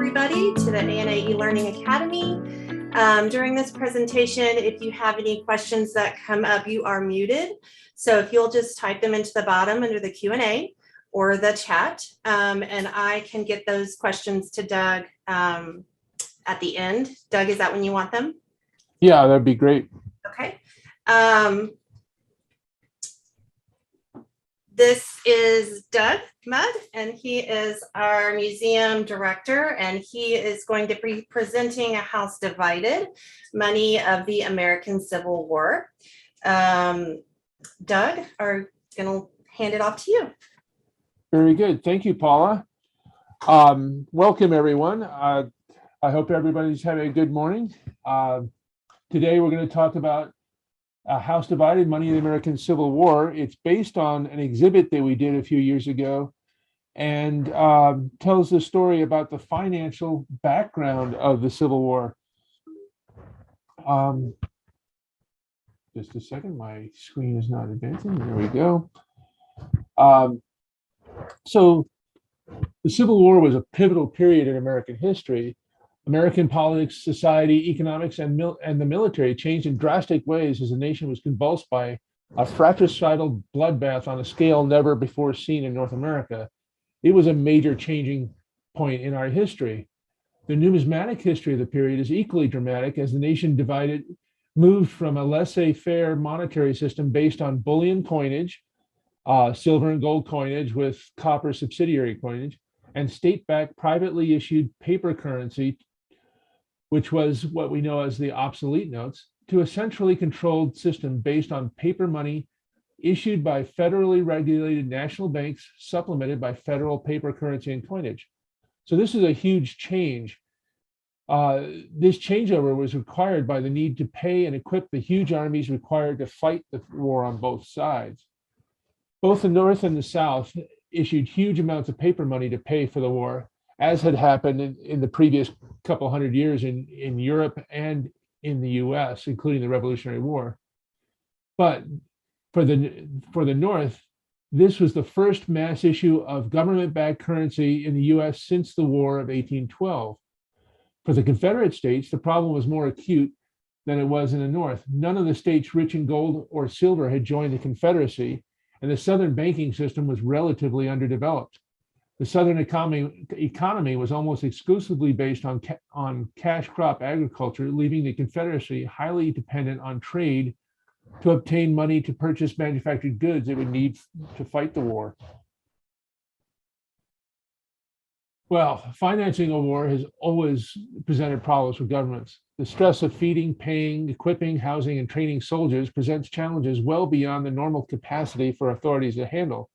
everybody to the ANA e-Learning Academy. During this presentation, if you have any questions that come up, you are muted. So if you'll just type them into the bottom under the Q&A or the chat, and I can get those questions to Doug at the end. Doug, is that when you want them? Yeah, that'd be great. Okay. This is Doug Mudd, and he is our museum director, and he is going to be presenting A House Divided, Money of the American Civil War. Doug, are going to hand it off to you. Very good. Thank you, Paula. Welcome, everyone. I hope everybody's having a good morning. Today, we're going to talk about A House Divided, Money of the American Civil War. It's based on an exhibit that we did a few years ago and tells the story about the financial background of the Civil War. Just a second, my screen is not advancing. There we go. So the Civil War was a pivotal period in American history. American politics, society, economics, and the military changed in drastic ways as the nation was convulsed by a fratricidal bloodbath on a scale never before seen in North America. It was a major changing point in our history. The numismatic history of the period is equally dramatic as the nation moved from a laissez-faire monetary system based on bullion coinage, silver and gold coinage with copper subsidiary coinage, and state-backed privately issued paper currency, which was what we know as the obsolete notes, to a centrally controlled system based on paper money issued by federally regulated national banks, supplemented by federal paper currency and coinage. So this is a huge change. This changeover was required by the need to pay and equip the huge armies required to fight the war on both sides. Both the North and the South issued huge amounts of paper money to pay for the war, as had happened in the previous couple hundred years in Europe and in the US, including the Revolutionary War. But for the North, this was the first mass issue of government-backed currency in the US since the War of 1812. For the Confederate states, the problem was more acute than it was in the North. None of the states rich in gold or silver had joined the Confederacy, and the Southern banking system was relatively underdeveloped. The Southern economy was almost exclusively based on cash crop agriculture, leaving the Confederacy highly dependent on trade to obtain money to purchase manufactured goods it would need to fight the war. Well, financing a war has always presented problems for governments. The stress of feeding, paying, equipping, housing, and training soldiers presents challenges well beyond the normal capacity for authorities to handle,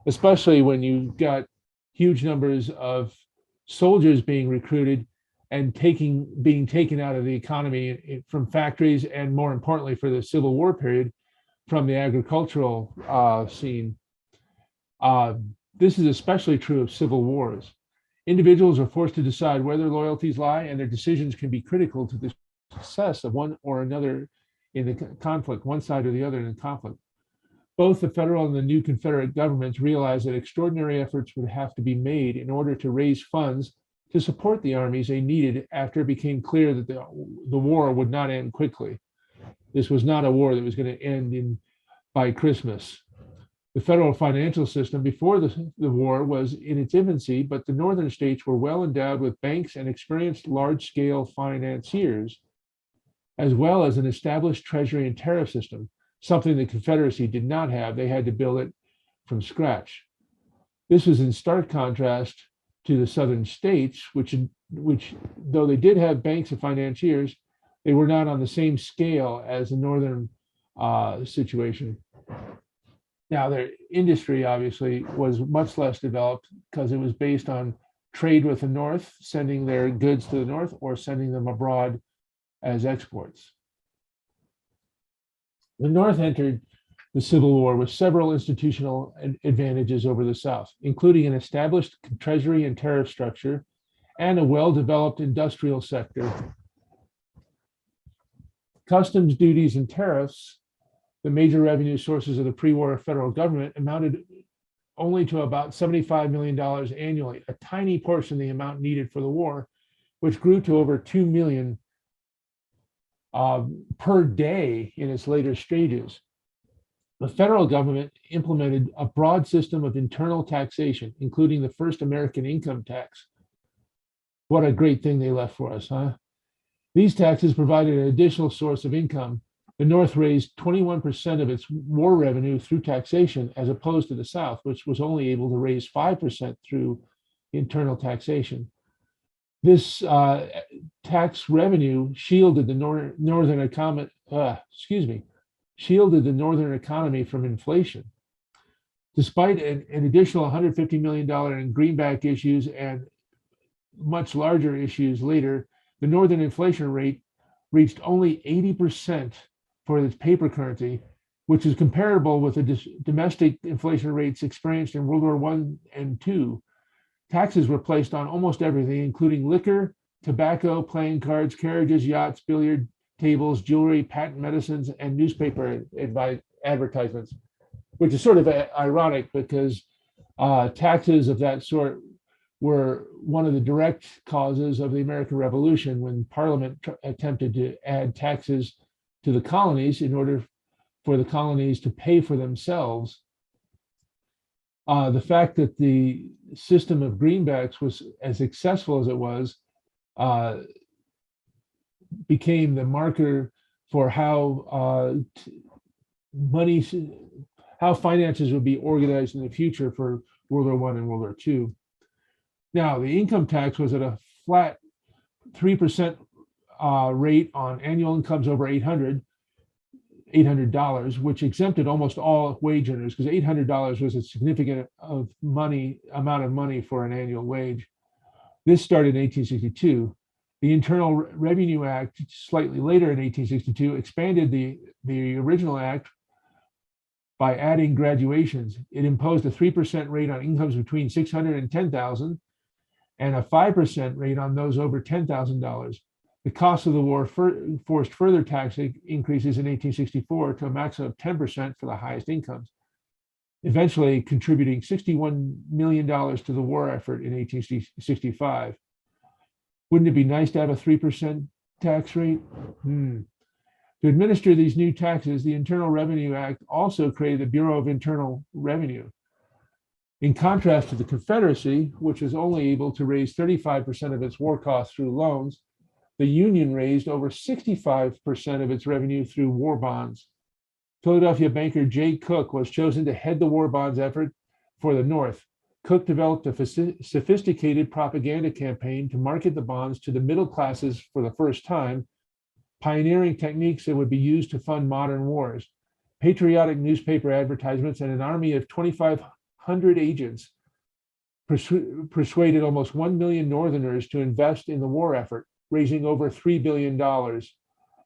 especially when you've got huge numbers of soldiers being recruited and being taken out of the economy from factories, and more importantly for the Civil War period, from the agricultural scene. This is especially true of civil wars. Individuals are forced to decide where their loyalties lie, and their decisions can be critical to the success of one or another in the conflict, one side or the other in the conflict. Both the federal and the new Confederate governments realized that extraordinary efforts would have to be made in order to raise funds to support the armies they needed after it became clear that the war would not end quickly. This was not a war that was going to end by Christmas. The federal financial system before the war was in its infancy, but the northern states were well endowed with banks and experienced large-scale financiers, as well as an established treasury and tariff system, something the Confederacy did not have. They had to build it from scratch. This was in stark contrast to the southern states, which though they did have banks and financiers, they were not on the same scale as the northern situation. Now, their industry obviously was much less developed because it was based on trade with the North, sending their goods to the North or sending them abroad as exports. The North entered the Civil War with several institutional advantages over the South, including an established treasury and tariff structure and a well-developed industrial sector. Customs duties and tariffs, the major revenue sources of the pre-war federal government, amounted only to about $75 million annually, a tiny portion of the amount needed for the war, which grew to over 2 million per day in its later stages. The federal government implemented a broad system of internal taxation, including the first American income tax. What a great thing they left for us, huh? These taxes provided an additional source of income. The North raised 21% of its war revenue through taxation, as opposed to the South, which was only able to raise 5% through internal taxation. This tax revenue shielded the northern economy, shielded the northern economy from inflation. Despite an additional $150 million in greenback issues and much larger issues later, the northern inflation rate reached only 80% for its paper currency, which is comparable with the domestic inflation rates experienced in World War I and II. Taxes were placed on almost everything, including liquor, tobacco, playing cards, carriages, yachts, billiard tables, jewelry, patent medicines, and newspaper advertisements, which is sort of ironic because taxes of that sort were one of the direct causes of the American Revolution, when Parliament attempted to add taxes to the colonies in order for the colonies to pay for themselves. The fact that the system of greenbacks was as successful as it was became the marker for how finances would be organized in the future for World War I and World War II. Now, the income tax was at a flat 3% rate on annual incomes over $800, which exempted almost all wage earners, because $800 was a significant amount of money for an annual wage. This started in 1862. The Internal Revenue Act, slightly later in 1862, expanded the original act by adding graduations. It imposed a 3% rate on incomes between $600 and $10,000, and a 5% rate on those over $10,000. The cost of the war forced further tax increases in 1864 to a maximum of 10% for the highest incomes, eventually contributing $61 million to the war effort in 1865. Wouldn't it be nice to have a 3% tax rate? To administer these new taxes, the Internal Revenue Act also created the Bureau of Internal Revenue. In contrast to the Confederacy, which was only able to raise 35% of its war costs through loans, the Union raised over 65% of its revenue through war bonds. Philadelphia banker Jay Cooke was chosen to head the war bonds effort for the North. Cooke developed a sophisticated propaganda campaign to market the bonds to the middle classes for the first time, pioneering techniques that would be used to fund modern wars. Patriotic newspaper advertisements and an army of 2,500 agents persuaded almost 1 million Northerners to invest in the war effort, raising over $3 billion.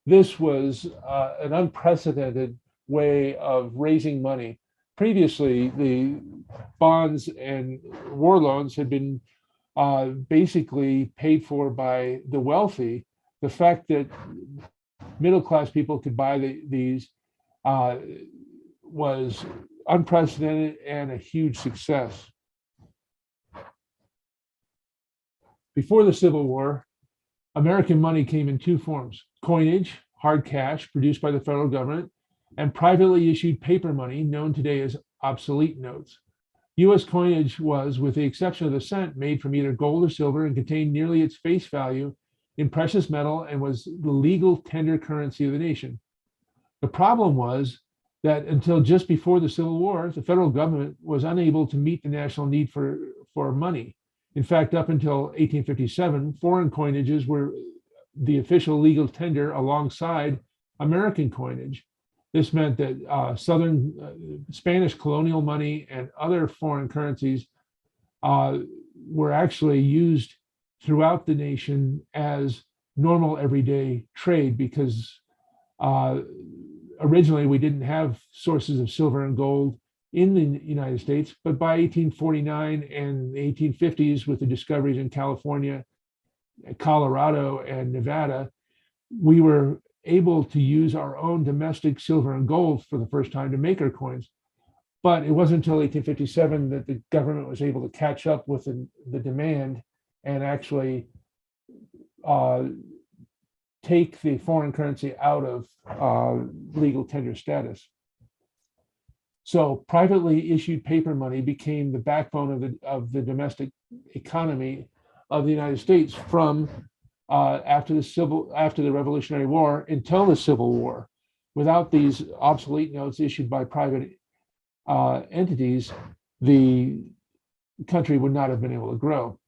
This was an unprecedented way of raising money. Previously, the bonds and war loans had been basically paid for by the wealthy. The fact that middle-class people could buy these was unprecedented and a huge success. Before the Civil War, American money came in two forms: coinage, hard cash produced by the federal government, and privately issued paper money known today as obsolete notes. US coinage was, with the exception of the cent, made from either gold or silver and contained nearly its face value in precious metal and was the legal tender currency of the nation. The problem was that until just before the Civil War, the federal government was unable to meet the national need for money. In fact, up until 1857, foreign coinages were the official legal tender alongside American coinage. This meant that Southern Spanish colonial money and other foreign currencies were actually used throughout the nation as normal everyday trade, because originally we didn't have sources of silver and gold in the United States, but by 1849 and the 1850s, with the discoveries in California, Colorado, and Nevada, we were able to use our own domestic silver and gold for the first time to make our coins. But it wasn't until 1857 that the government was able to catch up with the demand and actually take the foreign currency out of legal tender status. So privately issued paper money became the backbone of the domestic economy of the United States from after the Revolutionary War until the Civil War. Without these obsolete notes issued by private entities, the country would not have been able to grow.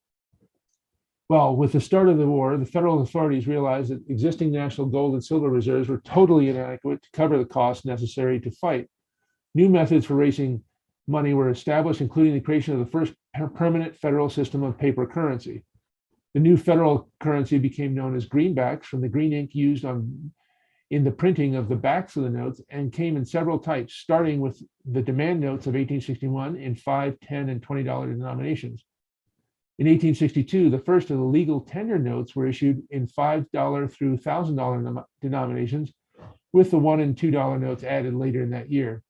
Well, with the start of the war, the federal authorities realized that existing national gold and silver reserves were totally inadequate to cover the costs necessary to fight. New methods for raising money were established, including the creation of the first permanent federal system of paper currency. The new federal currency became known as greenbacks from the green ink used in the printing of the backs of the notes, and came in several types, starting with the demand notes of 1861 in $5, $10, and $20 denominations. In 1862, the first of the legal tender notes were issued in $5 through $1,000 denominations, with the $1 and $2 notes added later in that year.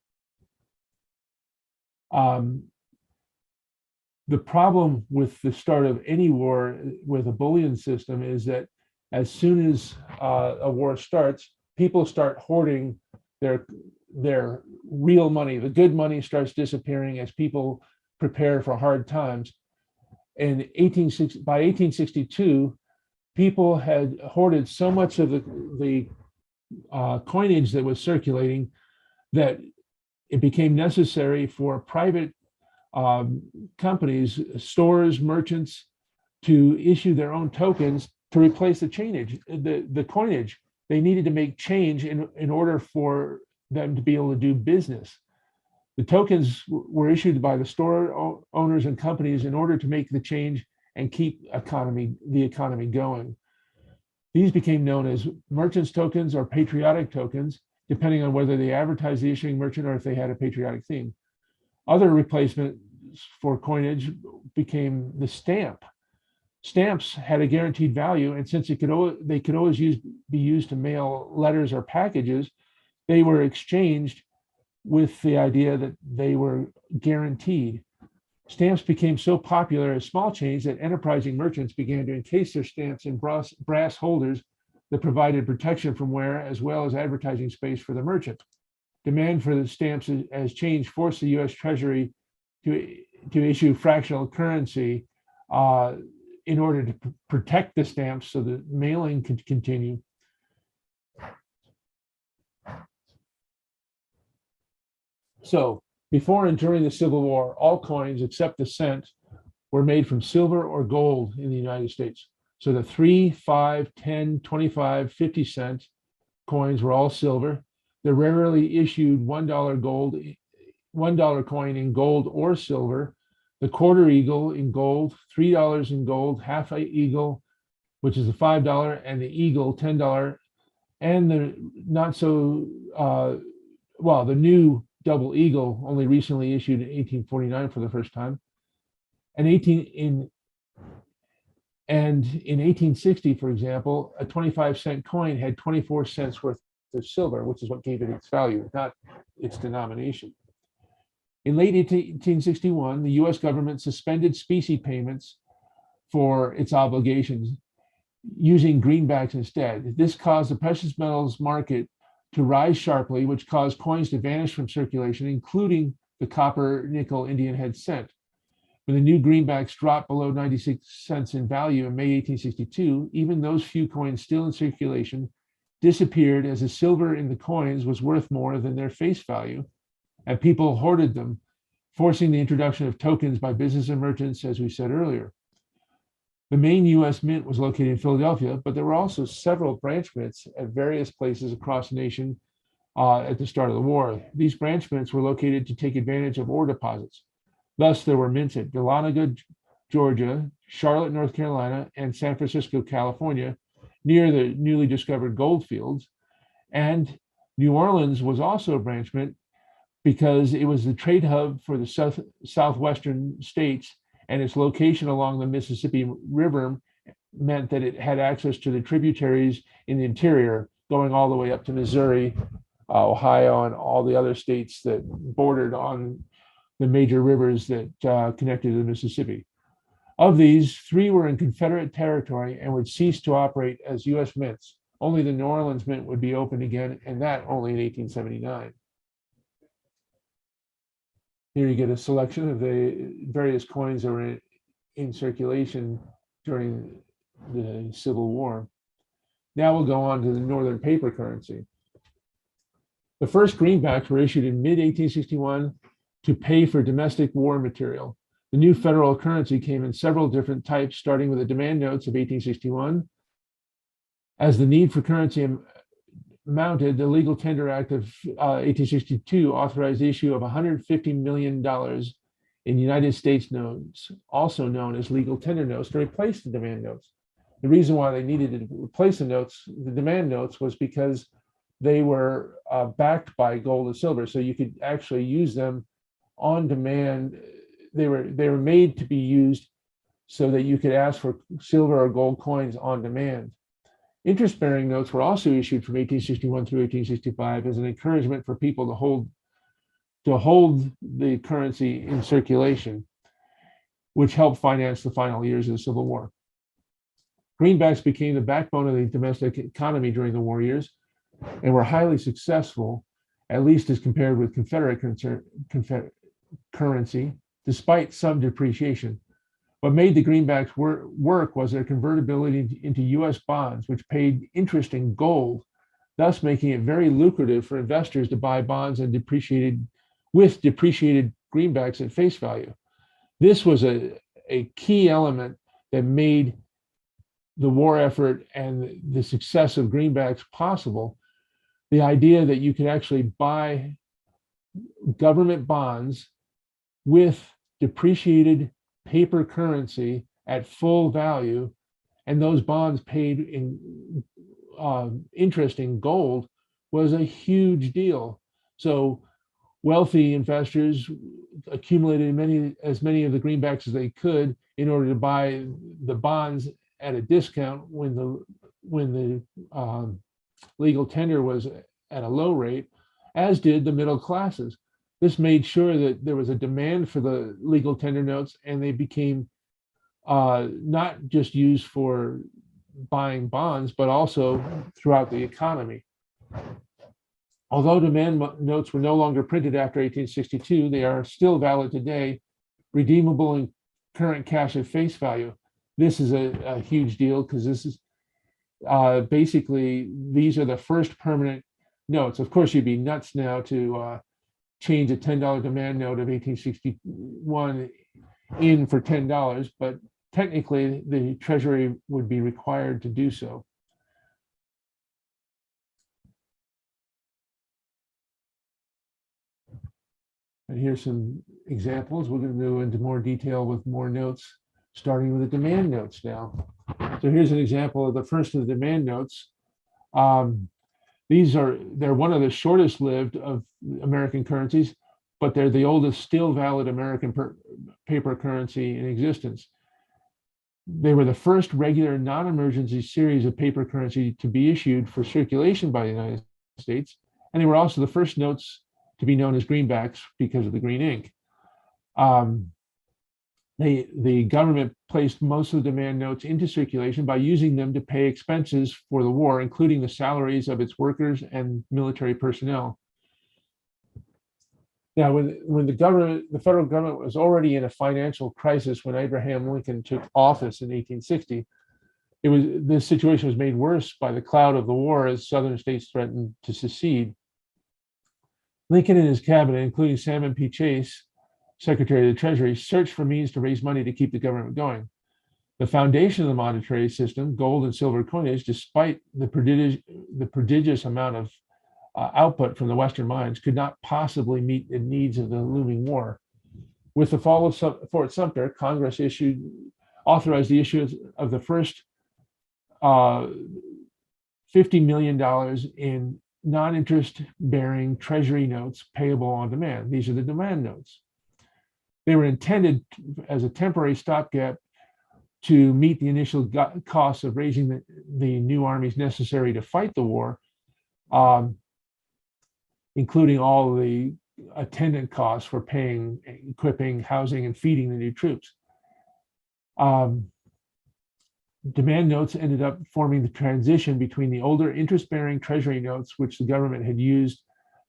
The problem with the start of any war with a bullion system is that as soon as a war starts, people start hoarding their real money. The good money starts disappearing as people prepare for hard times. By 1862, people had hoarded so much of the coinage that was circulating that it became necessary for private companies, stores, merchants, to issue their own tokens to replace the coinage. They needed to make change in order for them to be able to do business. The tokens were issued by the store owners and companies in order to make the change and keep the economy going. These became known as merchants' tokens or patriotic tokens, depending on whether they advertised the issuing merchant or if they had a patriotic theme. Other replacements for coinage became the stamp. Stamps had a guaranteed value, and since they could always be used to mail letters or packages, they were exchanged with the idea that they were guaranteed. Stamps became so popular as small change that enterprising merchants began to encase their stamps in brass holders that provided protection from wear as well as advertising space for the merchant. Demand for the stamps as change forced the U.S. Treasury to issue fractional currency in order to protect the stamps so that mailing could continue. So before and during the Civil War, all coins except the cent were made from silver or gold in the United States. So the 3, 5, 10, 25, 50 cent coins were all silver. The rarely issued $1 coin in gold or silver, the quarter eagle in gold, $3 in gold, half eagle, which is the $5, and the eagle, $10, and the the new double eagle, only recently issued in 1849 for the first time. And in 1860, for example, a 25-cent coin had 24 cents worth of silver, which is what gave it its value, not its denomination. In late 1861, the US government suspended specie payments for its obligations, using greenbacks instead. This caused the precious metals market to rise sharply, which caused coins to vanish from circulation, including the copper, nickel, Indian head cent. When the new greenbacks dropped below 96 cents in value in May 1862, even those few coins still in circulation disappeared as the silver in the coins was worth more than their face value, and people hoarded them, forcing the introduction of tokens by business and merchants, as we said earlier. The main US mint was located in Philadelphia, but there were also several branch mints at various places across the nation at the start of the war. These branch mints were located to take advantage of ore deposits. Thus, there were mints at Dahlonega, Georgia, Charlotte, North Carolina, and San Francisco, California, near the newly discovered gold fields. And New Orleans was also a branch mint because it was the trade hub for the southwestern states, and its location along the Mississippi River meant that it had access to the tributaries in the interior, going all the way up to Missouri, Ohio, and all the other states that bordered on the major rivers that connected to the Mississippi. Of these, 3 were in Confederate territory and would cease to operate as U.S. mints. Only the New Orleans Mint would be opened again, and that only in 1879. Here you get a selection of the various coins that were in circulation during the Civil War. Now we'll go on to the Northern paper currency. The first greenbacks were issued in mid-1861 to pay for domestic war material. The new federal currency came in several different types, starting with the demand notes of 1861. As the need for currency mounted, the Legal Tender Act of 1862 authorized the issue of $150 million in United States notes, also known as legal tender notes, to replace the demand notes. The reason why they needed to replace the demand notes, was because they were backed by gold and silver, so you could actually use them on demand. They were made to be used so that you could ask for silver or gold coins on demand. Interest-bearing notes were also issued from 1861 through 1865 as an encouragement for people to hold the currency in circulation, which helped finance the final years of the Civil War. Greenbacks became the backbone of the domestic economy during the war years and were highly successful, at least as compared with Confederate currency, despite some depreciation. What made the greenbacks work was their convertibility into US bonds, which paid interest in gold, thus making it very lucrative for investors to buy bonds and depreciated greenbacks at face value. This was a key element that made the war effort and the success of greenbacks possible. The idea that you could actually buy government bonds with depreciated paper currency at full value, and those bonds paid in interest in gold, was a huge deal. So wealthy investors accumulated as many of the greenbacks as they could in order to buy the bonds at a discount when the legal tender was at a low rate, as did the middle classes. This made sure that there was a demand for the legal tender notes, and they became not just used for buying bonds, but also throughout the economy. Although demand notes were no longer printed after 1862, they are still valid today, redeemable in current cash at face value. This is a huge deal, because this is basically, these are the first permanent notes. Of course, you'd be nuts now to change a $10 demand note of 1861 in for $10, but technically the Treasury would be required to do so. And here's some examples. We're going to go into more detail with more notes, starting with the demand notes now. So here's an example of the first of the demand notes. They're one of the shortest lived of American currencies, but they're the oldest still valid American paper currency in existence. They were the first regular non-emergency series of paper currency to be issued for circulation by the United States, and they were also the first notes to be known as greenbacks because of the green ink. The government placed most of the demand notes into circulation by using them to pay expenses for the war, including the salaries of its workers and military personnel. Now, when the federal government was already in a financial crisis when Abraham Lincoln took office in 1860, this situation was made worse by the cloud of the war as Southern states threatened to secede. Lincoln and his cabinet, including Salmon P. Chase, Secretary of the Treasury, searched for means to raise money to keep the government going. The foundation of the monetary system, gold and silver coinage, despite the prodigious amount of output from the Western mines, could not possibly meet the needs of the looming war. With the fall of Fort Sumter, Congress authorized the issue of the first $50 million in non-interest bearing Treasury notes payable on demand. These are the demand notes. They were intended as a temporary stopgap to meet the initial costs of raising the new armies necessary to fight the war, including all the attendant costs for paying, equipping, housing, and feeding the new troops. Demand notes ended up forming the transition between the older interest-bearing treasury notes, which the government had used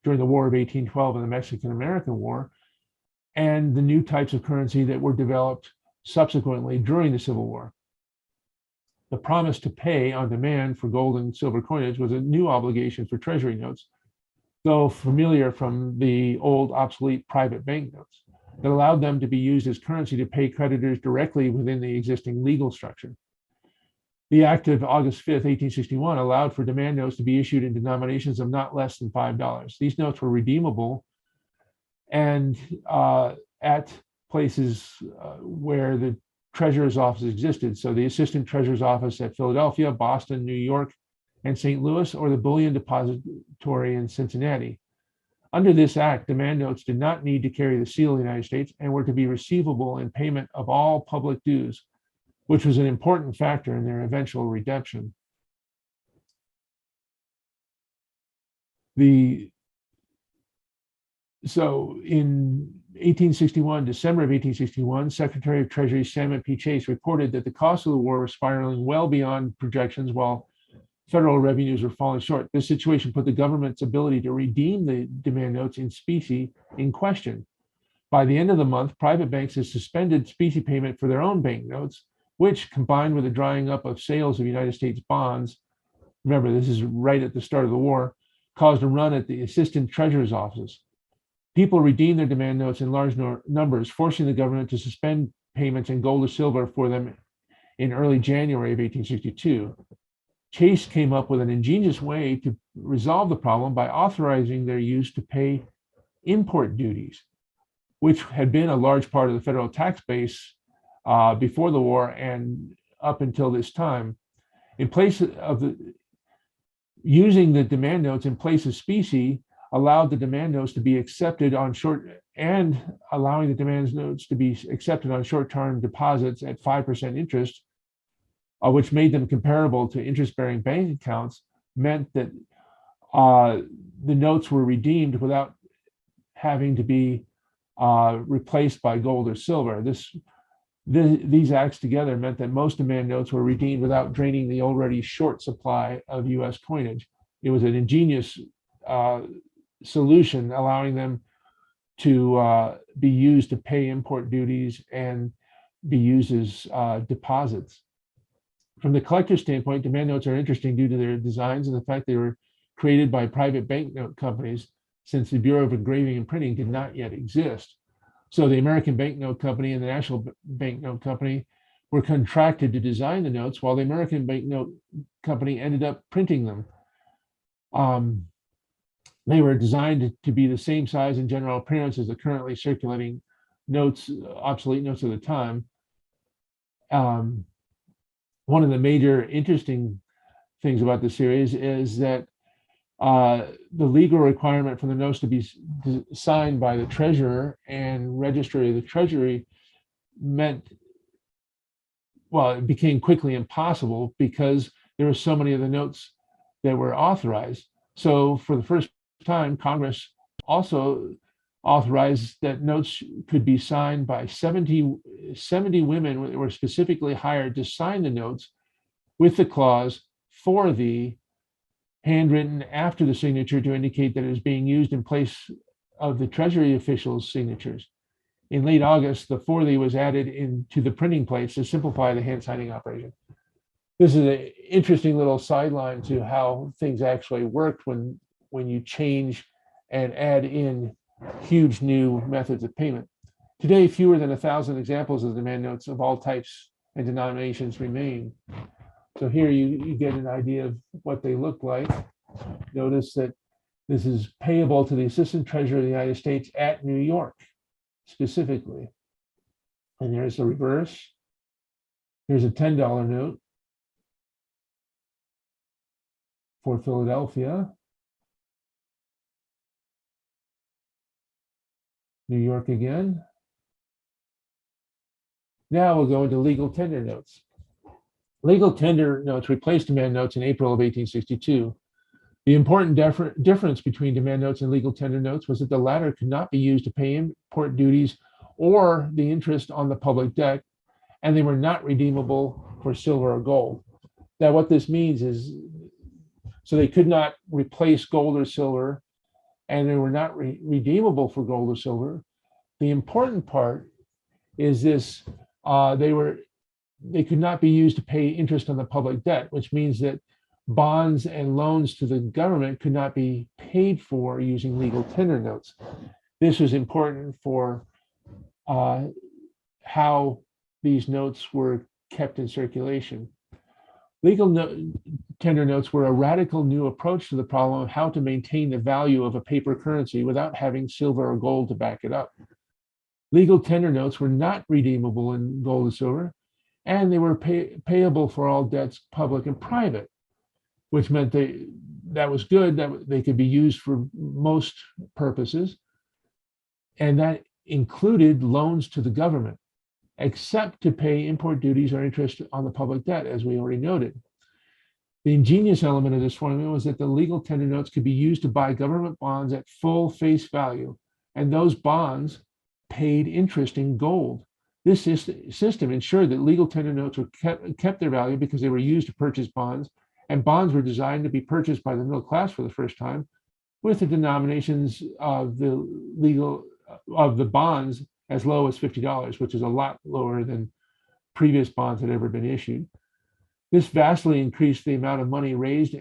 during the War of 1812 and the Mexican-American War, and the new types of currency that were developed subsequently during the Civil War. The promise to pay on demand for gold and silver coinage was a new obligation for treasury notes, though familiar from the old obsolete private banknotes, that allowed them to be used as currency to pay creditors directly within the existing legal structure. The Act of August 5th, 1861 allowed for demand notes to be issued in denominations of not less than $5. These notes were redeemable and at places where the treasurer's office existed. So the assistant treasurer's office at Philadelphia, Boston, New York, and St. Louis, or the bullion depository in Cincinnati. Under this act, demand notes did not need to carry the seal of the United States and were to be receivable in payment of all public dues, which was an important factor in their eventual redemption. So in 1861, December of 1861, Secretary of Treasury Salmon P. Chase reported that the cost of the war was spiraling well beyond projections while federal revenues were falling short. This situation put the government's ability to redeem the demand notes in specie in question. By the end of the month, private banks had suspended specie payment for their own banknotes, which, combined with the drying up of sales of United States bonds, remember this is right at the start of the war, caused a run at the assistant treasurer's offices. People redeemed their demand notes in large numbers, forcing the government to suspend payments in gold or silver for them in early January of 1862. Chase came up with an ingenious way to resolve the problem by authorizing their use to pay import duties, which had been a large part of the federal tax base before the war and up until this time. In place of using the demand notes in place of specie allowed the demand notes to be accepted on allowing the demand notes to be accepted on short-term deposits at 5% interest, which made them comparable to interest-bearing bank accounts, meant that the notes were redeemed without having to be replaced by gold or silver. These acts together meant that most demand notes were redeemed without draining the already short supply of US coinage. It was an ingenious solution, allowing them to be used to pay import duties and be used as deposits. From the collector's standpoint, demand notes are interesting due to their designs and the fact they were created by private banknote companies, since the Bureau of Engraving and Printing did not yet exist. So the American Banknote Company and the National Banknote Company were contracted to design the notes, while the American Banknote Company ended up printing them. They were designed to be the same size and general appearance as the currently circulating notes, obsolete notes of the time. One of the major interesting things about the series is that the legal requirement for the notes to be signed by the treasurer and registry of the treasury meant, well, it became quickly impossible because there were so many of the notes that were authorized. So for the first time, Congress also authorized that notes could be signed by 70 women that were specifically hired to sign the notes with the clause "for thee," handwritten after the signature to indicate that it was being used in place of the Treasury officials' signatures. In late August, the "for thee" was added into the printing plates to simplify the hand signing operation. This is an interesting little sideline to how things actually worked when you change and add in huge new methods of payment. Today, fewer than 1,000 examples of demand notes of all types and denominations remain. So here you get an idea of what they look like. Notice that this is payable to the Assistant Treasurer of the United States at New York, specifically. And there's the reverse. Here's a $10 note for Philadelphia. New York again. Now we'll go into legal tender notes. Legal tender notes replaced demand notes in April of 1862. The important difference between demand notes and legal tender notes was that the latter could not be used to pay import duties or the interest on the public debt, and they were not redeemable for silver or gold. Now, what this means is, so they could not replace gold or silver, and they were not redeemable for gold or silver. The important part is this: they could not be used to pay interest on the public debt, which means that bonds and loans to the government could not be paid for using legal tender notes. This was important for how these notes were kept in circulation. Tender notes were a radical new approach to the problem of how to maintain the value of a paper currency without having silver or gold to back it up. Legal tender notes were not redeemable in gold and silver, and they were payable for all debts, public and private, which meant that was good, that they could be used for most purposes. And that included loans to the government, except to pay import duties or interest on the public debt, as we already noted. The ingenious element of this formula was that the legal tender notes could be used to buy government bonds at full face value, and those bonds paid interest in gold. This system ensured that legal tender notes were kept their value because they were used to purchase bonds, and bonds were designed to be purchased by the middle class for the first time, with the denominations of the bonds as low as $50, which is a lot lower than previous bonds had ever been issued. This vastly increased the amount of money raised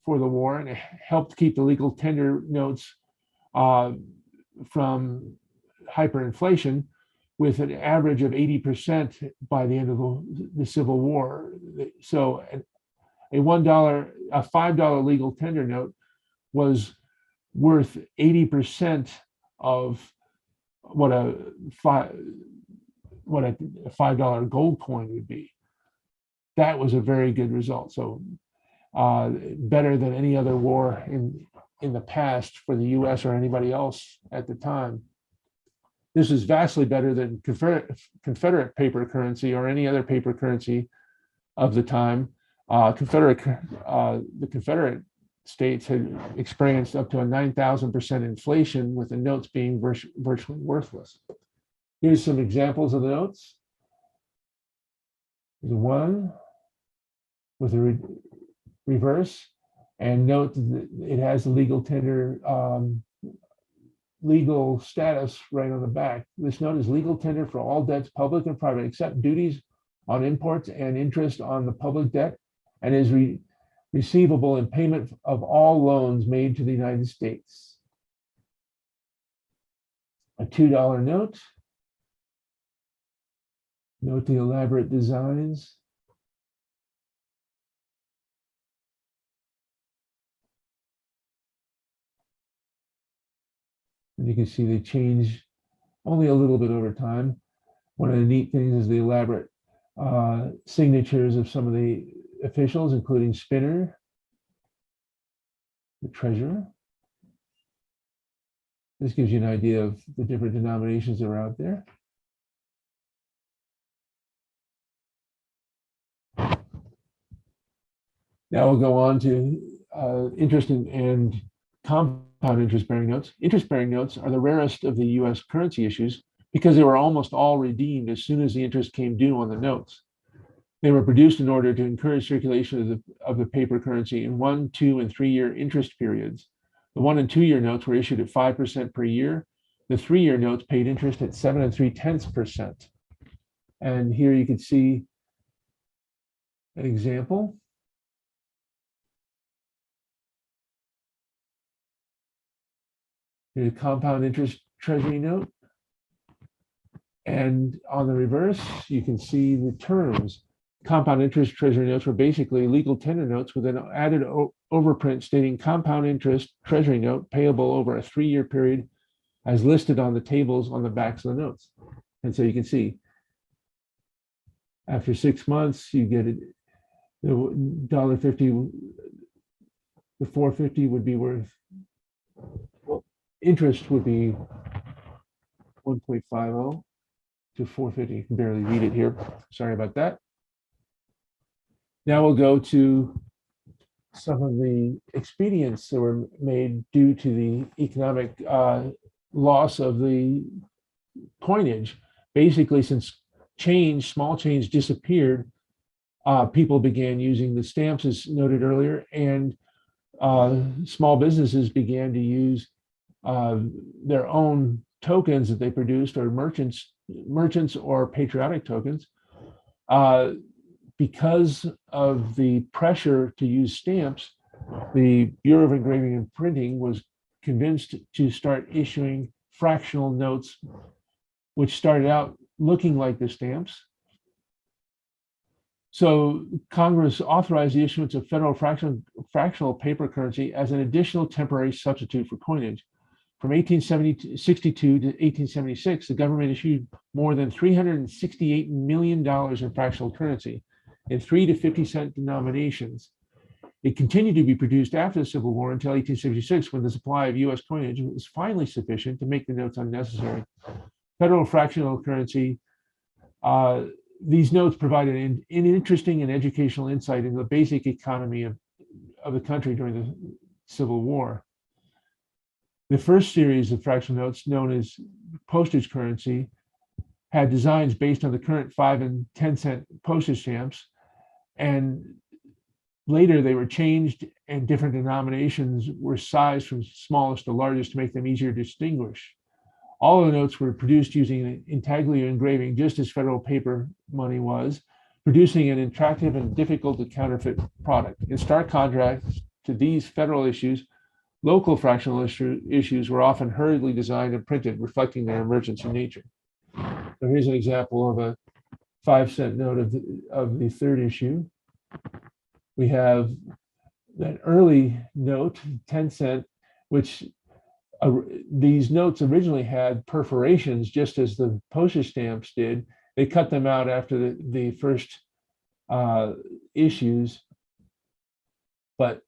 for the war, and it helped keep the legal tender notes from hyperinflation, with an average of 80% by the end of the Civil War. So a $5 legal tender note was worth 80% of what a $5 gold coin would be. That was a very good result. So better than any other war in the past for the US or anybody else at the time. This is vastly better than Confederate paper currency or any other paper currency of the time. The Confederate states had experienced up to a 9,000% inflation, with the notes being virtually worthless. Here's some examples of the notes. There's one with a reverse, and note that it has the legal tender legal status right on the back. This note is legal tender for all debts, public and private, except duties on imports and interest on the public debt, and is receivable in payment of all loans made to the United States. A $2 note. Note the elaborate designs. And you can see they change only a little bit over time. One of the neat things is the elaborate signatures of some of the officials, including Spinner, the treasurer. This gives you an idea of the different denominations that are out there. Now we'll go on to interest and compound interest-bearing notes. Interest-bearing notes are the rarest of the US currency issues because they were almost all redeemed as soon as the interest came due on the notes. They were produced in order to encourage circulation of the paper currency in 1, 2, and 3-year interest periods. The 1 and 2-year notes were issued at 5% per year. The 3-year notes paid interest at 7 3/10%. And here you can see an example. Here's a compound interest treasury note. And on the reverse, you can see the terms. Compound interest treasury notes were basically legal tender notes with an added overprint stating compound interest treasury note payable over a 3-year period as listed on the tables on the backs of the notes. And so you can see after 6 months, you get the $1.50, the $4.50 would be worth, well, interest would be 1.50 to 4.50. You can barely read it here. Sorry about that. Now we'll go to some of the expedients that were made due to the economic loss of the coinage. Basically, since small change disappeared, people began using the stamps as noted earlier, and small businesses began to use their own tokens that they produced, or merchants or patriotic tokens. Because of the pressure to use stamps, the Bureau of Engraving and Printing was convinced to start issuing fractional notes, which started out looking like the stamps. So Congress authorized the issuance of federal fractional paper currency as an additional temporary substitute for coinage. From 1862 to 1876, the government issued more than $368 million in fractional currency in 3 to 50-cent denominations. It continued to be produced after the Civil War until 1876, when the supply of US coinage was finally sufficient to make the notes unnecessary. Federal fractional currency, these notes provided an interesting and educational insight into the basic economy of the country during the Civil War. The first series of fractional notes, known as postage currency, had designs based on the current 5 and 10 cent postage stamps, and later they were changed and different denominations were sized from smallest to largest to make them easier to distinguish. All of the notes were produced using intaglio engraving, just as federal paper money was, producing an attractive and difficult to counterfeit product. In stark contrast to these federal issues, local fractional issues were often hurriedly designed and printed, reflecting their emergency nature. So here's an example of a 5-cent note of the third issue. We have that early note, 10 cent, which these notes originally had perforations, just as the postage stamps did. They cut them out after the first issues. But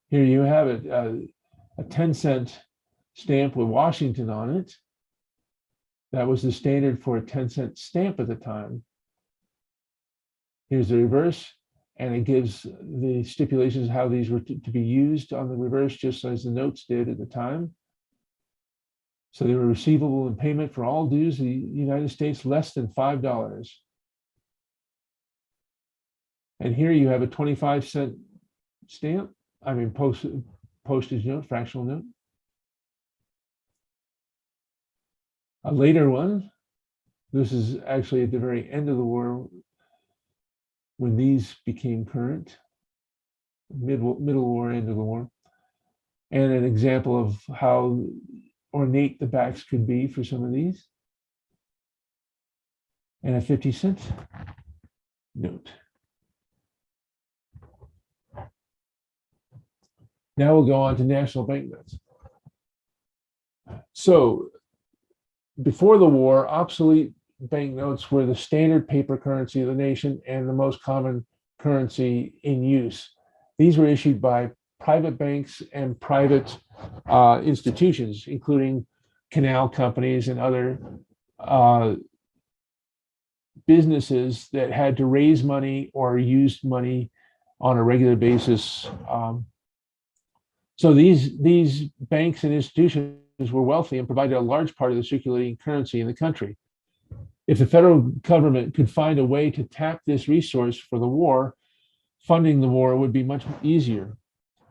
here you have it, a 10-cent stamp with Washington on it. That was the standard for a 10-cent stamp at the time. Here's the reverse, and it gives the stipulations how these were to be used on the reverse, just as the notes did at the time. So they were receivable in payment for all dues in the United States less than $5. And here you have a 25-cent stamp, postage note, fractional note. A later one, this is actually at the very end of the war when these became current, middle war, end of the war, and an example of how ornate the backs could be for some of these, and a 50-cent note. Now we'll go on to national banknotes. So before the war, obsolete banknotes were the standard paper currency of the nation and the most common currency in use. These were issued by private banks and private institutions, including canal companies and other businesses that had to raise money or used money on a regular basis. So these banks and institutions were wealthy and provided a large part of the circulating currency in the country. If the federal government could find a way to tap this resource for the war, funding the war would be much easier.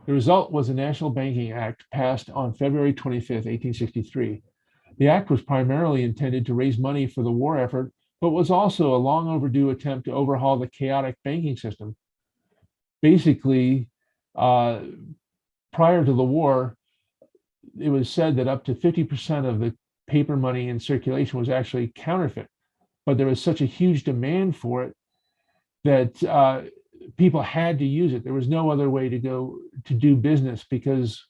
The result was the National Banking Act, passed on February 25th, 1863. The act was primarily intended to raise money for the war effort, but was also a long overdue attempt to overhaul the chaotic banking system. Basically, prior to the war, it was said that up to 50% of the paper money in circulation was actually counterfeit, but there was such a huge demand for it that people had to use it. There was no other way to go to do business, because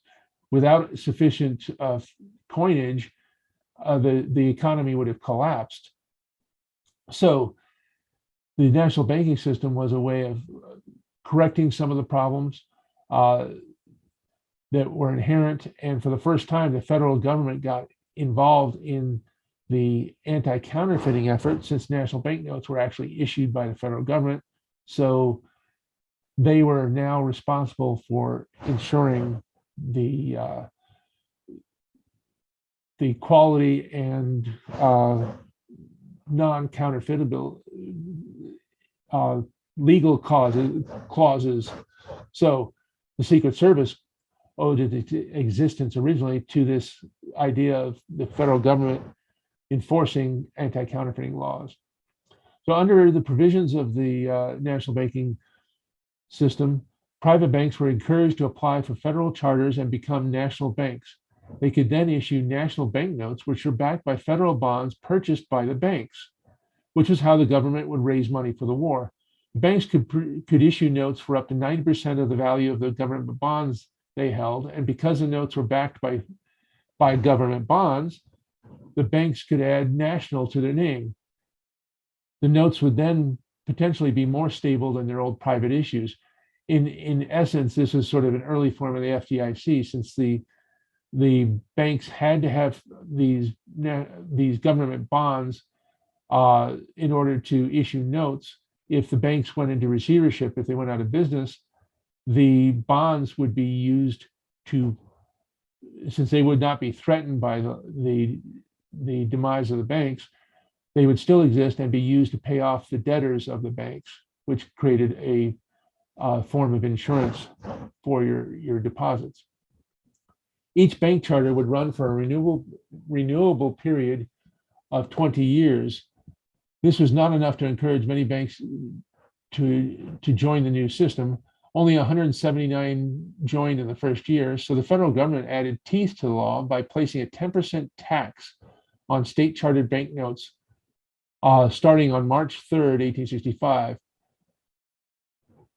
without sufficient coinage, the economy would have collapsed. So the national banking system was a way of correcting some of the problems that were inherent. And for the first time, the federal government got involved in the anti-counterfeiting effort, since national banknotes were actually issued by the federal government. So they were now responsible for ensuring the quality and non-counterfeitable legal clauses. So the Secret Service owed its existence originally to this idea of the federal government enforcing anti-counterfeiting laws. So under the provisions of the national banking system, private banks were encouraged to apply for federal charters and become national banks. They could then issue national banknotes, which were backed by federal bonds purchased by the banks, which is how the government would raise money for the war. Banks could issue notes for up to 90% of the value of the government bonds they held, and because the notes were backed by government bonds, the banks could add national to their name. The notes would then potentially be more stable than their old private issues. In essence, this was sort of an early form of the FDIC, since the banks had to have these government bonds in order to issue notes. If the banks went into receivership, if they went out of business, the bonds would be used to, since they would not be threatened by the demise of the banks, they would still exist and be used to pay off the debtors of the banks, which created a form of insurance for your deposits. Each bank charter would run for a renewable period of 20 years. This was not enough to encourage many banks to join the new system. Only 179 joined in the first year, so the federal government added teeth to the law by placing a 10% tax on state chartered banknotes starting on March 3rd, 1865.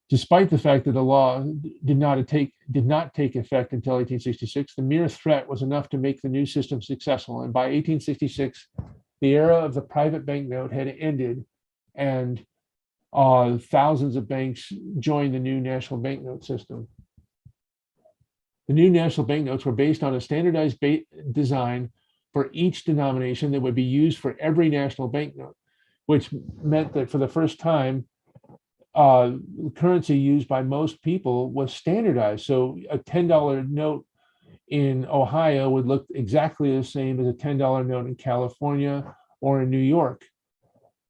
Despite the fact that the law did not take effect until 1866, the mere threat was enough to make the new system successful. And by 1866, the era of the private banknote had ended, and thousands of banks joined the new national banknote system. The new national banknotes were based on a standardized design for each denomination that would be used for every national banknote, which meant that for the first time, currency used by most people was standardized. So a $10 note in Ohio would look exactly the same as a $10 note in California or in New York.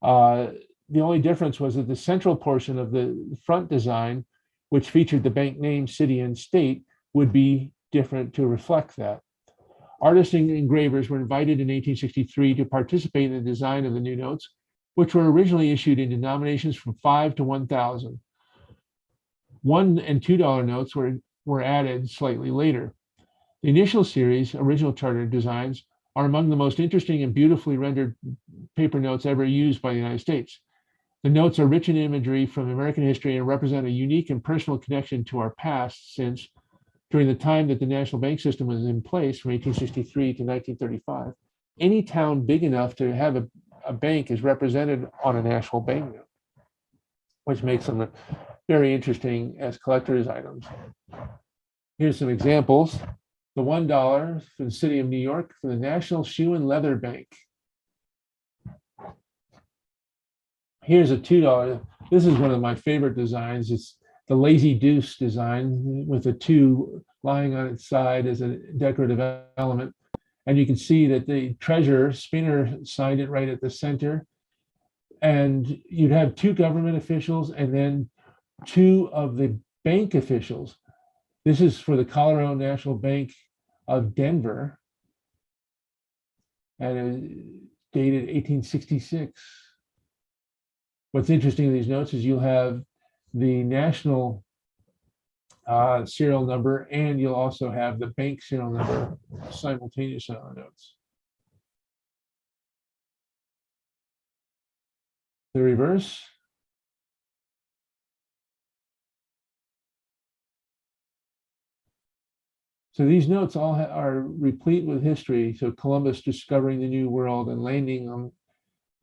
The only difference was that the central portion of the front design, which featured the bank name, city, and state, would be different to reflect that. Artists and engravers were invited in 1863 to participate in the design of the new notes, which were originally issued in denominations from 5 to 1,000. $1 and $2 notes were added slightly later. The initial series, original charter designs, are among the most interesting and beautifully rendered paper notes ever used by the United States. The notes are rich in imagery from American history and represent a unique and personal connection to our past, since during the time that the national bank system was in place from 1863 to 1935, any town big enough to have a bank is represented on a national banknote, which makes them very interesting as collector's items. Here's some examples. The $1 for the city of New York for the National Shoe and Leather Bank. Here's a $2. This is one of my favorite designs. It's the Lazy Deuce design with a 2 lying on its side as a decorative element. And you can see that the treasurer, Spinner, signed it right at the center. And you'd have 2 government officials and then 2 of the bank officials. This is for the Colorado National Bank of Denver, and dated 1866. What's interesting in these notes is you'll have the national serial number, and you'll also have the bank serial number simultaneously on the notes. The reverse. So these notes all are replete with history. So Columbus discovering the New World and landing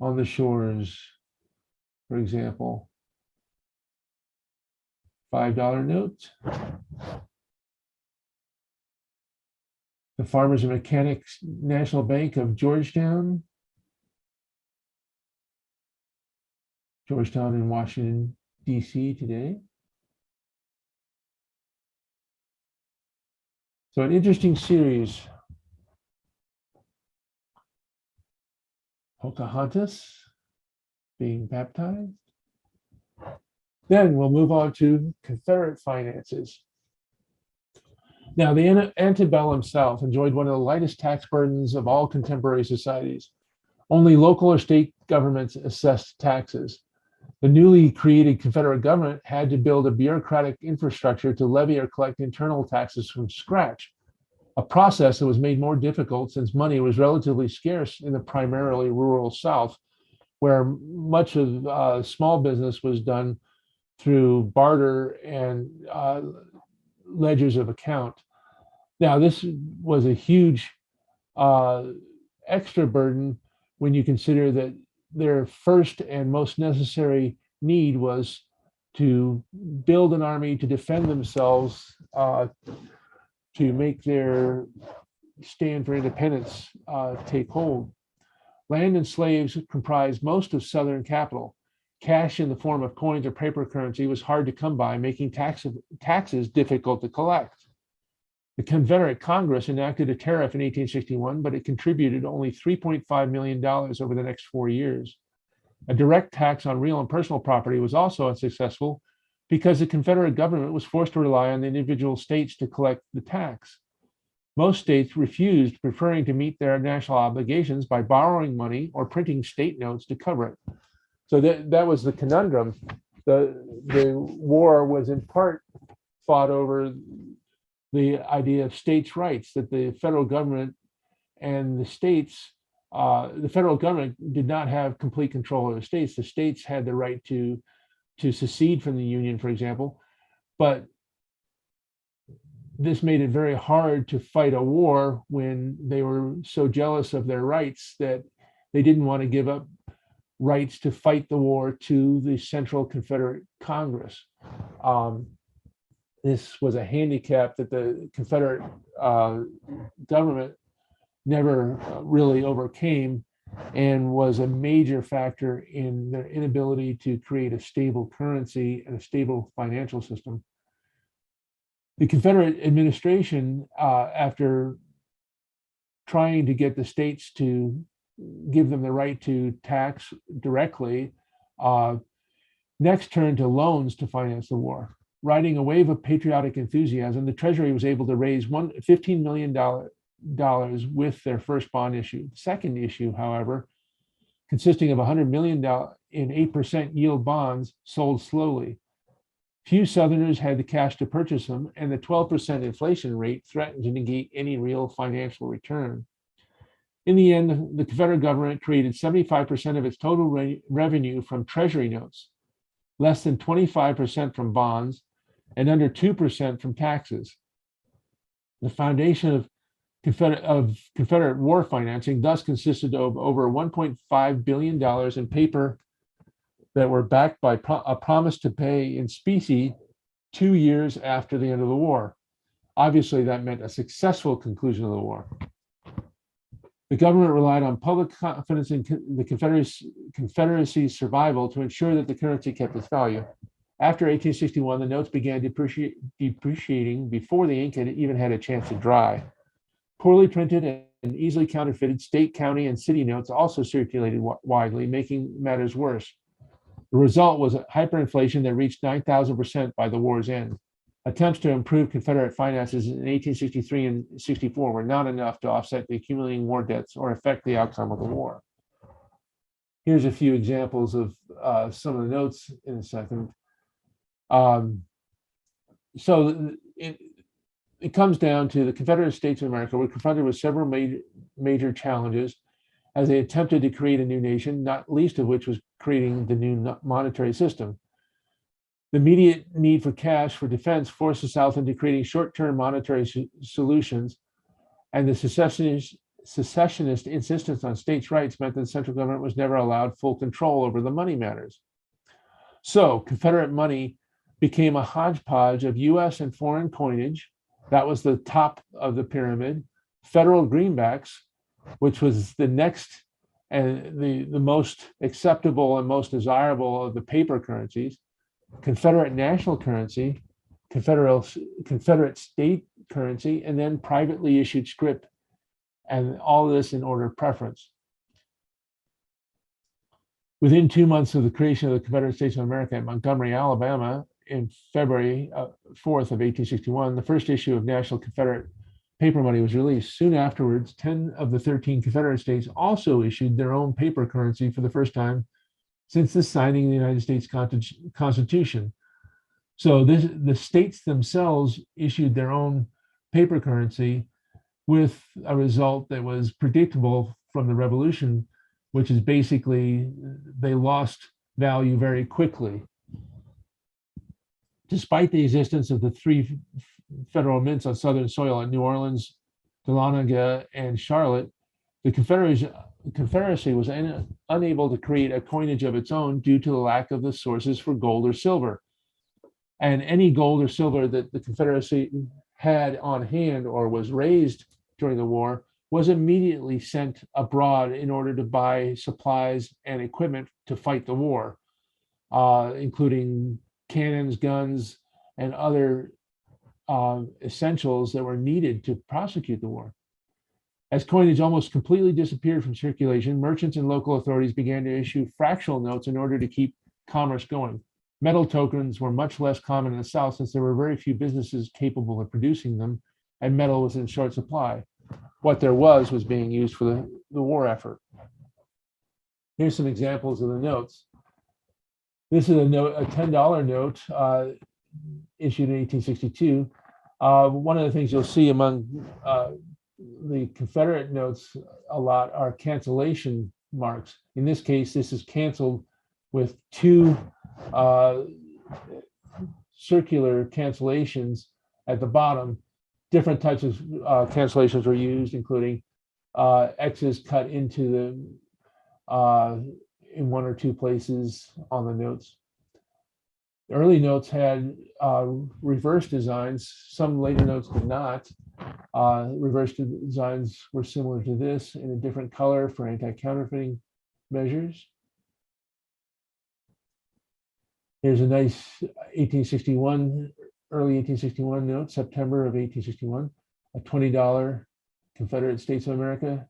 on the shores, for example. $5 note. The Farmers and Mechanics National Bank of Georgetown. Georgetown in Washington, D.C. today. So an interesting series. Pocahontas being baptized. Then we'll move on to Confederate finances. Now, the antebellum South enjoyed one of the lightest tax burdens of all contemporary societies. Only local or state governments assessed taxes. The newly created Confederate government had to build a bureaucratic infrastructure to levy or collect internal taxes from scratch, a process that was made more difficult since money was relatively scarce in the primarily rural South, where much of small business was done through barter and ledgers of account. Now, this was a huge extra burden when you consider that their first and most necessary need was to build an army to defend themselves, to make their stand for independence take hold. Land and slaves comprised most of Southern capital. Cash in the form of coins or paper currency was hard to come by, making taxes difficult to collect. The Confederate Congress enacted a tariff in 1861, but it contributed only $3.5 million over the next 4 years. A direct tax on real and personal property was also unsuccessful because the Confederate government was forced to rely on the individual states to collect the tax. Most states refused, preferring to meet their national obligations by borrowing money or printing state notes to cover it. So that was the conundrum. The war was in part fought over the idea of states' rights, that the federal government and the states, the federal government did not have complete control of the states. The states had the right to secede from the Union, for example, but this made it very hard to fight a war when they were so jealous of their rights that they didn't want to give up rights to fight the war to the Central Confederate Congress. This was a handicap that the Confederate government never really overcame and was a major factor in their inability to create a stable currency and a stable financial system. The Confederate administration, after trying to get the states to give them the right to tax directly, next turned to loans to finance the war. Riding a wave of patriotic enthusiasm, the Treasury was able to raise $15 million with their first bond issue. The second issue, however, consisting of $100 million in 8% yield bonds, sold slowly. Few Southerners had the cash to purchase them, and the 12% inflation rate threatened to negate any real financial return. In the end, the Confederate government created 75% of its total revenue from Treasury notes, less than 25% from bonds, and under 2% from taxes. The foundation of Confederate war financing thus consisted of over $1.5 billion in paper that were backed by a promise to pay in specie 2 years after the end of the war. Obviously, that meant a successful conclusion of the war. The government relied on public confidence in the Confederacy's survival to ensure that the currency kept its value. After 1861, the notes began depreciating before the ink had even had a chance to dry. Poorly printed and easily counterfeited state, county, and city notes also circulated widely, making matters worse. The result was a hyperinflation that reached 9,000% by the war's end. Attempts to improve Confederate finances in 1863 and 64 were not enough to offset the accumulating war debts or affect the outcome of the war. Here's a few examples of some of the notes in a second. So it comes down to the Confederate States of America were confronted with several major challenges as they attempted to create a new nation, not least of which was creating the new monetary system. The immediate need for cash for defense forced the South into creating short-term monetary solutions, and the secessionist insistence on states' rights meant that the central government was never allowed full control over the money matters. So Confederate money became a hodgepodge of US and foreign coinage. That was the top of the pyramid. Federal greenbacks, which was the next and the most acceptable and most desirable of the paper currencies. Confederate national currency, Confederate state currency, and then privately issued scrip, and all this in order of preference. Within 2 months of the creation of the Confederate States of America at Montgomery, Alabama, in February 4th of 1861, the first issue of national Confederate paper money was released. Soon afterwards, 10 of the 13 Confederate states also issued their own paper currency for the first time since the signing of the United States Constitution. So the states themselves issued their own paper currency with a result that was predictable from the Revolution, which is basically they lost value very quickly. Despite the existence of the three federal mints on Southern soil at New Orleans, Dahlonega, and Charlotte, the Confederacy was unable to create a coinage of its own due to the lack of the sources for gold or silver. And any gold or silver that the Confederacy had on hand or was raised during the war was immediately sent abroad in order to buy supplies and equipment to fight the war, including cannons, guns, and other essentials that were needed to prosecute the war. As coinage almost completely disappeared from circulation, merchants and local authorities began to issue fractional notes in order to keep commerce going. Metal tokens were much less common in the South since there were very few businesses capable of producing them, and metal was in short supply. What there was being used for the war effort. Here's some examples of the notes. This is a $10 note issued in 1862. One of the things you'll see among the Confederate notes a lot are cancellation marks. In this case, this is canceled with two circular cancellations at the bottom. Different types of cancellations were used, including X's cut into the in one or two places on the notes. The early notes had reverse designs. Some later notes did not. Reverse designs were similar to this in a different color for anti-counterfeiting measures. Here's a nice 1861, early 1861 note, September of 1861, a $20 Confederate States of America.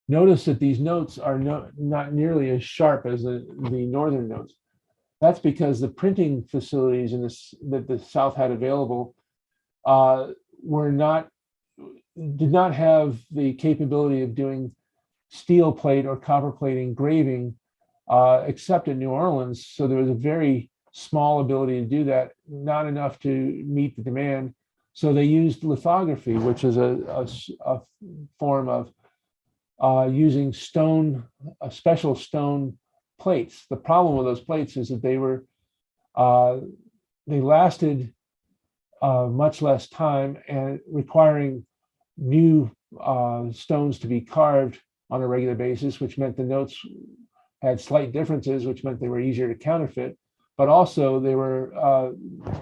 Notice that these notes are not nearly as sharp as the northern notes. That's because the printing facilities that the South had available did not have the capability of doing steel plate or copper plate engraving except in New Orleans. So there was a very small ability to do that, not enough to meet the demand. So they used lithography, which is a form of using special stone plates. The problem with those plates is that they lasted much less time and requiring new stones to be carved on a regular basis, which meant the notes had slight differences, which meant they were easier to counterfeit, but also they were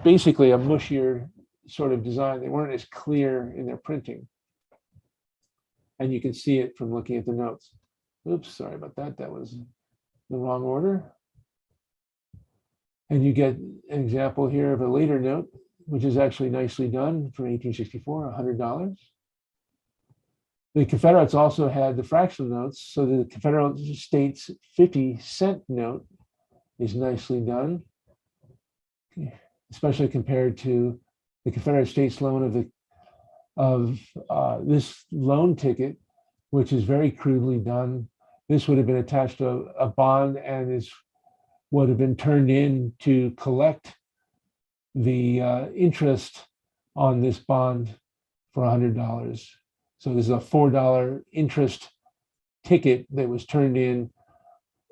basically a mushier sort of design. They weren't as clear in their printing. And you can see it from looking at the notes. Oops, sorry about that. That was the wrong order. And you get an example here of a later note, which is actually nicely done from 1864, $100. The Confederates also had the fractional notes. So the Confederate States 50-cent note is nicely done, especially compared to the Confederate States loan of this loan ticket, which is very crudely done. This would have been attached to a bond and would have been turned in to collect the interest on this bond for $100. So this is a $4 interest ticket that was turned in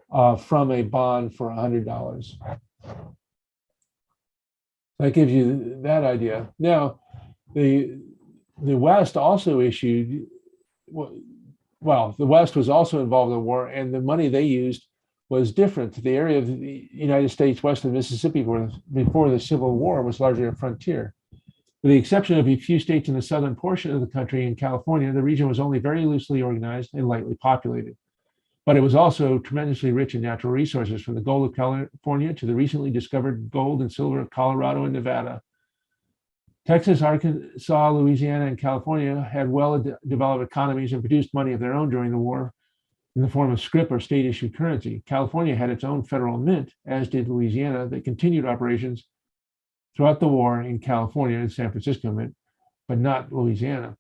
from a bond for $100. That gives you that idea. Now, the West also issued, well, the West was also involved in the war, and the money they used was different. The area of the United States west of the Mississippi before the Civil War was largely a frontier. With the exception of a few states in the southern portion of the country and California, the region was only very loosely organized and lightly populated. but it was also tremendously rich in natural resources, from the gold of California to the recently discovered gold and silver of Colorado and Nevada. Texas, Arkansas, Louisiana, and California had well-developed economies and produced money of their own during the war in the form of scrip or state-issued currency. California had its own federal mint, as did Louisiana, that continued operations throughout the war in California and San Francisco Mint, but not Louisiana.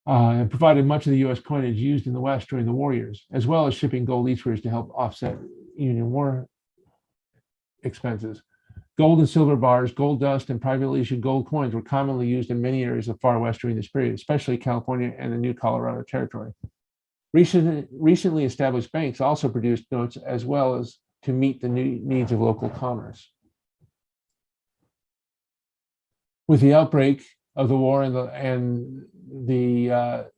And provided much of the U.S. coinage used in the West during the war years, as well as shipping gold eastwards to help offset Union war expenses. Gold and silver bars, gold dust, and privately issued gold coins were commonly used in many areas of far West during this period, especially California and the new Colorado Territory. Recently established banks also produced notes as well as to meet the new needs of local commerce. With the outbreak of the war and the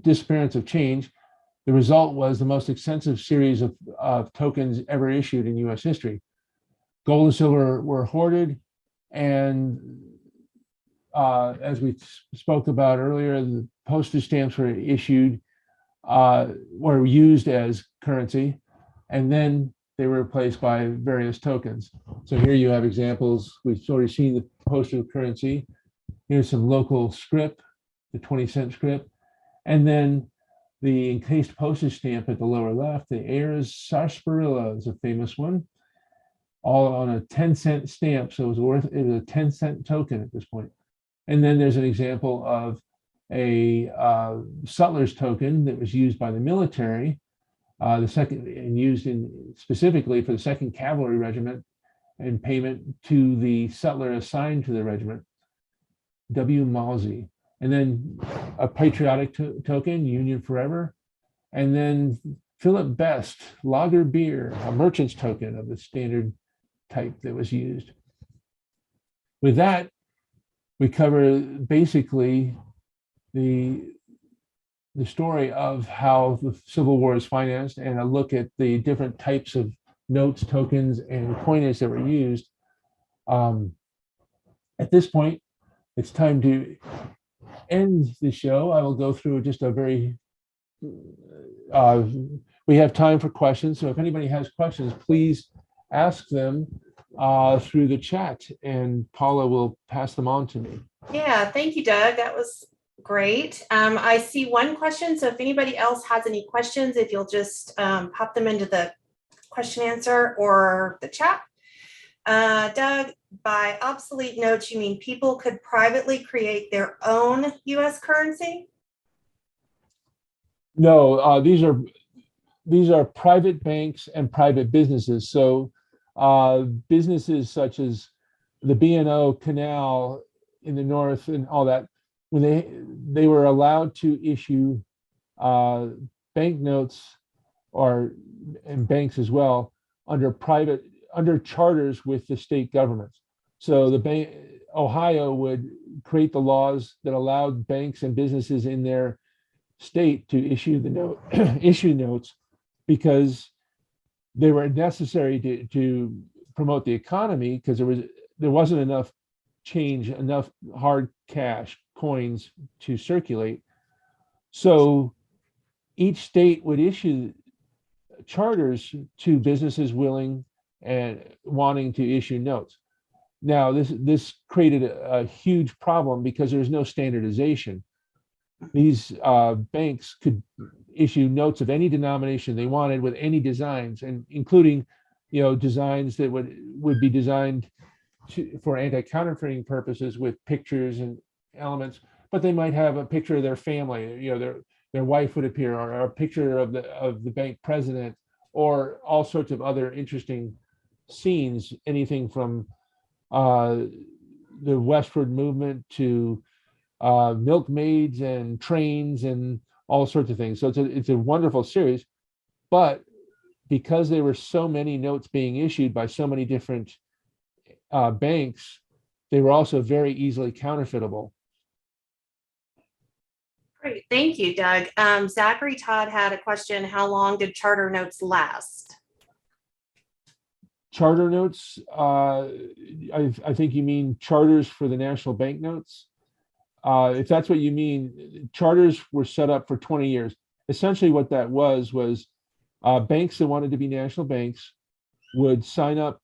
disappearance of change, the result was the most extensive series of tokens ever issued in US history. Gold and silver were hoarded, and as we spoke about earlier, the postage stamps were issued, were used as currency, and then they were replaced by various tokens. So here you have examples. We've already seen the postal currency. Here's some local scrip, the 20-cent scrip, and then the encased postage stamp at the lower left. The Ayers sarsaparilla is a famous one, all on a 10-cent stamp. So it was a 10-cent token at this point. And then there's an example of a sutler's token that was used by the military, used specifically for the 2nd Cavalry Regiment in payment to the sutler assigned to the regiment, W. Mosey. And then a patriotic token, Union Forever. And then Philip Best, lager beer, a merchant's token of the standard type that was used. With that, we cover basically the story of how the Civil War is financed and a look at the different types of notes, tokens, and coinage that were used. At this point, it's time to end the show. I will go through just a very, we have time for questions. So if anybody has questions, please ask them through the chat, and Paula will pass them on to me. Yeah, thank you, Doug. That was great. I see one question. So if anybody else has any questions, if you'll just pop them into the question answer or the chat. Doug, by obsolete notes, you mean people could privately create their own US currency? No, these are private banks and private businesses. So businesses such as the B&O Canal in the north and all that, when they were allowed to issue banknotes and banks as well under charters with the state governments. So Ohio would create the laws that allowed banks and businesses in their state to issue issue notes because they were necessary to promote the economy, because there wasn't enough change, enough hard cash coins to circulate. So each state would issue charters to businesses willing and wanting to issue notes. Now, this created a huge problem because there's no standardization. These banks could issue notes of any denomination they wanted with any designs, and including, designs that would be designed for anti-counterfeiting purposes with pictures and elements, but they might have a picture of their family, their wife would appear, or a picture of the bank president, or all sorts of other interesting scenes, anything from the westward movement to milkmaids and trains and all sorts of things. So it's a wonderful series, but because there were so many notes being issued by so many different banks, they were also very easily counterfeitable. Great, thank you, Doug. Zachary Todd had a question: how long did charter notes last? Charter notes, I think you mean charters for the national banknotes. If that's what you mean, charters were set up for 20 years. essentially what that was banks that wanted to be national banks would sign up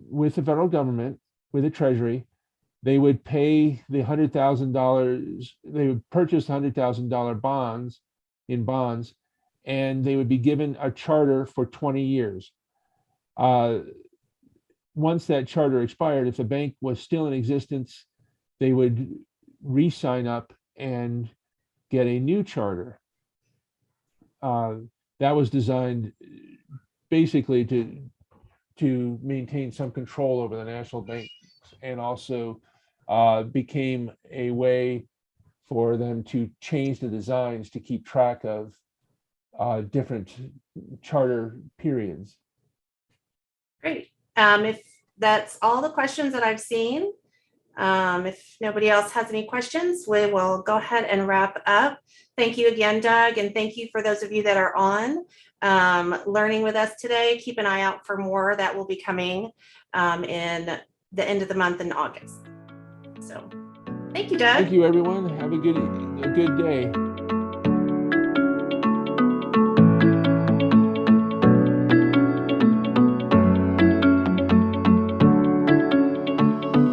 with the federal government, with the Treasury. They would pay the $100,000. They would purchase $100,000 bonds in bonds, and they would be given a charter for 20 years. Once that charter expired, if the bank was still in existence, they would re-sign up and get a new charter. That was designed basically to maintain some control over the national banks, and also became a way for them to change the designs to keep track of different charter periods. Great. If that's all the questions that I've seen, if nobody else has any questions, we will go ahead and wrap up. Thank you again, Doug, and thank you for those of you that are on learning with us today. Keep an eye out for more that will be coming in the end of the month in August. So thank you, Doug. Thank you, everyone. Have a good day.